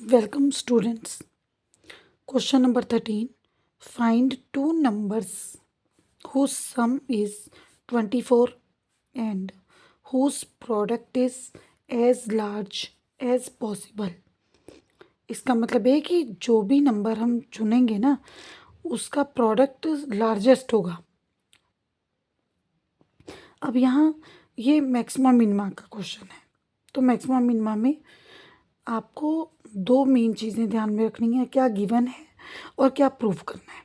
Welcome students. Question number 13. Find two numbers whose sum is 24 and whose product is as large as possible. इसका मतलब है कि जो भी नंबर हम चुनेंगे ना उसका प्रोडक्ट लार्जेस्ट होगा. अब यहाँ ये मैक्सिमम मिनिमा का क्वेश्चन है. तो मैक्सिमम मिनिमा में आपको दो मेन चीज़ें ध्यान में रखनी है, क्या गिवन है और क्या प्रूव करना है.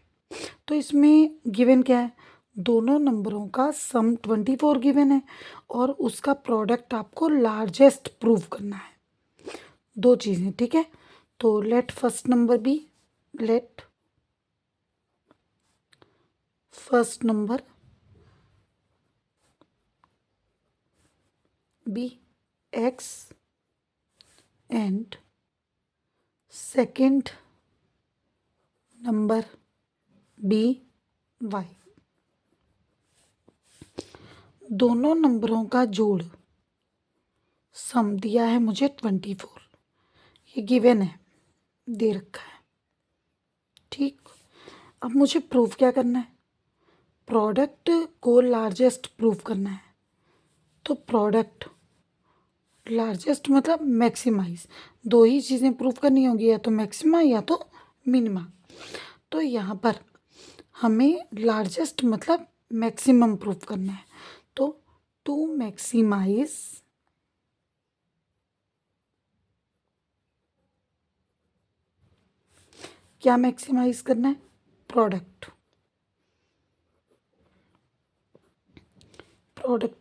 तो इसमें गिवन क्या है, दोनों नंबरों का सम 24 गिवन है और उसका प्रोडक्ट आपको लार्जेस्ट प्रूव करना है. दो चीज़ें, ठीक है. तो let first number B x and second number be y. दोनों नंबरों का जोड़ सम दिया है मुझे 24. ये गिवन है, दे रखा है, ठीक. अब मुझे प्रूफ क्या करना है, प्रोडक्ट को लार्जेस्ट प्रूफ करना है. तो प्रोडक्ट लार्जेस्ट मतलब मैक्सिमाइज, दो ही चीज़ें प्रूफ करनी होगी, या तो मैक्सिमा या तो मिनिमा. तो यहाँ पर हमें लार्जेस्ट मतलब मैक्सिमम प्रूफ करना है. तो टू मैक्सिमाइज क्या मैक्सिमाइज करना है, प्रोडक्ट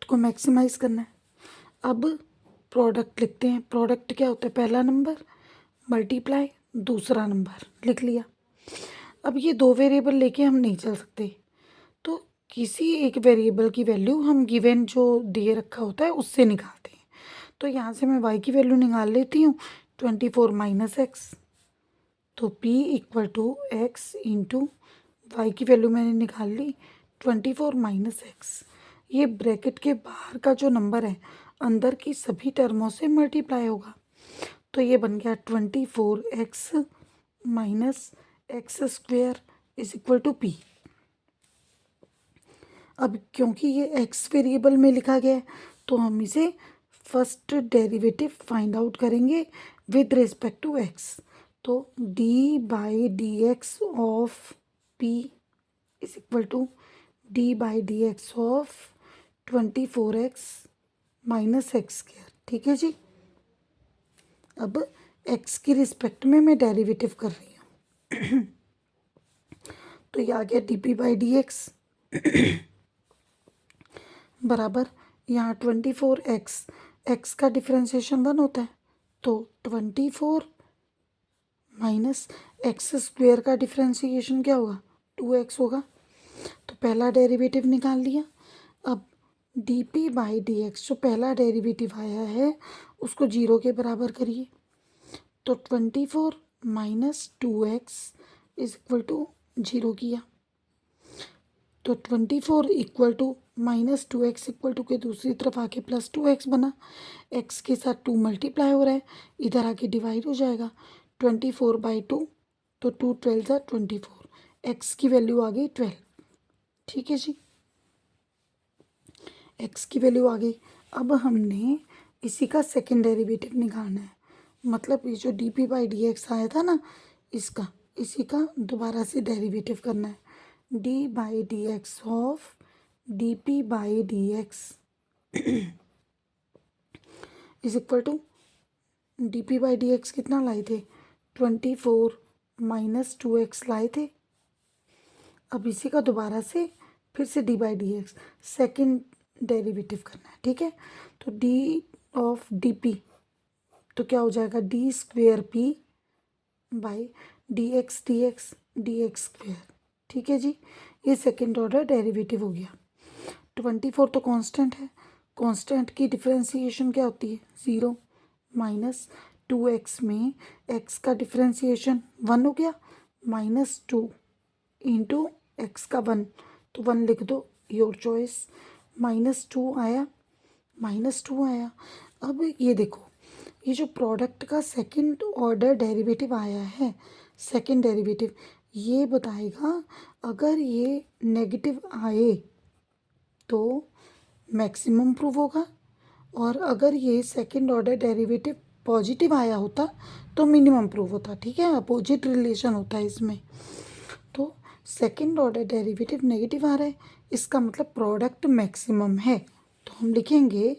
को मैक्सिमाइज करना है. अब प्रोडक्ट लिखते हैं. प्रोडक्ट क्या होता है, पहला नंबर मल्टीप्लाई दूसरा नंबर, लिख लिया. अब ये दो वेरिएबल लेके हम नहीं चल सकते, तो किसी एक वेरिएबल की वैल्यू हम गिवन जो दिए रखा होता है उससे निकालते हैं. तो यहाँ से मैं y की वैल्यू निकाल लेती हूँ, 24 माइनस एक्स. तो p equal to x into y की वैल्यू मैंने निकाल ली 24 माइनस एक्स. ये ब्रैकेट के बाहर का जो नंबर है अंदर की सभी टर्मों से मल्टीप्लाई होगा. तो ये बन गया 24x minus x square is equal to p. अब क्योंकि ये x वेरिएबल में लिखा गया है तो हम इसे फर्स्ट डेरिवेटिव फाइंड आउट करेंगे विद रिस्पेक्ट टू x. तो d by d x of p is equal to d by d x of 24x minus x square. ठीक है जी. अब x की रिस्पेक्ट में मैं डेरिवेटिव कर रही हूँ. तो ये आ गया D p by d x बराबर यहाँ 24x, x का डिफ्रेंशिएशन 1 होता है, तो 24 माइनस एक्स स्क्वेयर का डिफ्रेंशिएशन क्या होगा, 2x होगा. तो पहला डेरिवेटिव निकाल लिया. अब D p by d x जो पहला डेरिवेटिव आया है उसको 0 के बराबर करिए. तो 24 minus 2x is equal to 0 किया. तो 24 equal to minus 2x equal to के दूसरी तरफ आके प्लस 2x बना. x के साथ 2 मल्टीप्लाई हो रहा है, इधर आके डिवाइड हो जाएगा 24 बाई 2. तो 2 12 ज़ा 24, x की वैल्यू आ गई 12. ठीक है जी, x की वैल्यू आ गई. अब हमने इसी का सेकेंड डेरिवेटिव निकालना है. मतलब ये जो D p by d x आया था ना, इसी का दोबारा से डेरिवेटिव करना है. D by d x of d p by d x is equal to d p by d x कितना लाए थे, 24 माइनस 2x लाए थे. अब इसी का दोबारा से फिर से D by d x second derivative करना है. ठीक है. तो डी ऑफ डी पी तो क्या हो जाएगा, D square P by d x square. ठीक है जी, ये सेकेंड ऑर्डर डेरिवेटिव हो गया. 24 तो कांस्टेंट है, कांस्टेंट की डिफरेंशिएशन क्या होती है, 0 माइनस 2x में x का डिफरेंशिएशन 1 हो गया, माइनस 2 इंटू एक्स का 1, तो 1 लिख दो, योर चॉइस. -2 आया. अब ये देखो, ये जो प्रोडक्ट का सेकंड ऑर्डर डेरिवेटिव आया है, सेकंड डेरिवेटिव, ये बताएगा अगर ये नेगेटिव आए तो मैक्सिमम प्रूव होगा, और अगर ये सेकंड ऑर्डर डेरिवेटिव पॉजिटिव आया होता तो मिनिमम प्रूव होता। ठीक है, अपोजिट रिलेशन होता है इसमें। तो सेकंड ऑर्डर डेरिवेटिव नेगेटिव आ रहा है, इसका मतलब प्रोडक्ट मैक्सिमम है। तो हम लिखेंगे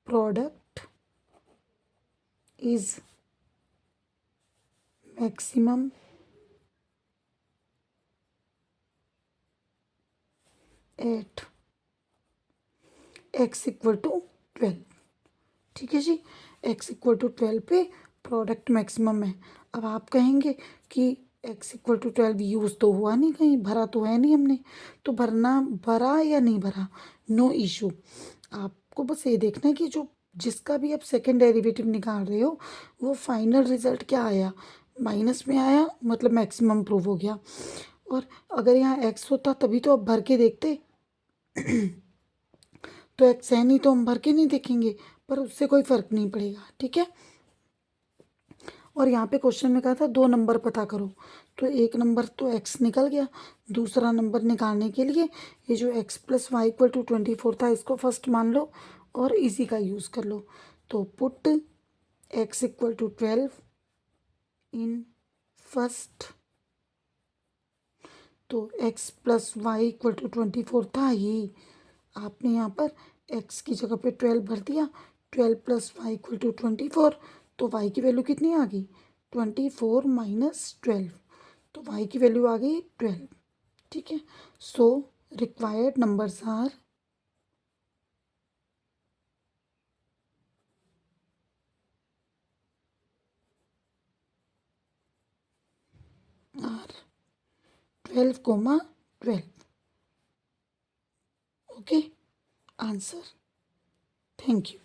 product is maximum at x equal to 12। ठीक है जी, x इक्वल टू 12 पे प्रोडक्ट मैक्सिमम है। अब आप कहेंगे कि x इक्वल टू 12 यूज़ तो हुआ नहीं, कहीं भरा तो है नहीं हमने, तो भरा या नहीं भरा, नो इशू। आपको बस ये देखना है कि जो जिसका भी आप सेकेंड डेरिवेटिव निकाल रहे हो वो फाइनल रिजल्ट क्या आया, माइनस में आया, मतलब मैक्सिमम प्रूव हो गया। और अगर यहाँ x होता तभी तो आप भर के देखते तो एक्स है नहीं तो हम भर के नहीं देखेंगे, पर उससे कोई फ़र्क नहीं पड़ेगा। ठीक है, और यहाँ पे क्वेश्चन में कहा था 2 नंबर पता करो, तो एक नंबर तो x निकल गया। दूसरा नंबर निकालने के लिए ये जो x plus y equal to 24 था इसको फर्स्ट मान लो और इसी का यूज़ कर लो। तो put x equal to 12 in first, तो x plus y equal to 24 था ही, आपने यहाँ पर x की जगह पे 12 भर दिया। 12 प्लस वाई इक्वल टू 24, तो y की वैल्यू कितनी आ गई, 24 माइनस 12, तो y की वैल्यू आ गई 12। ठीक है, so required numbers are are 12, 12। Okay, answer. Thank you.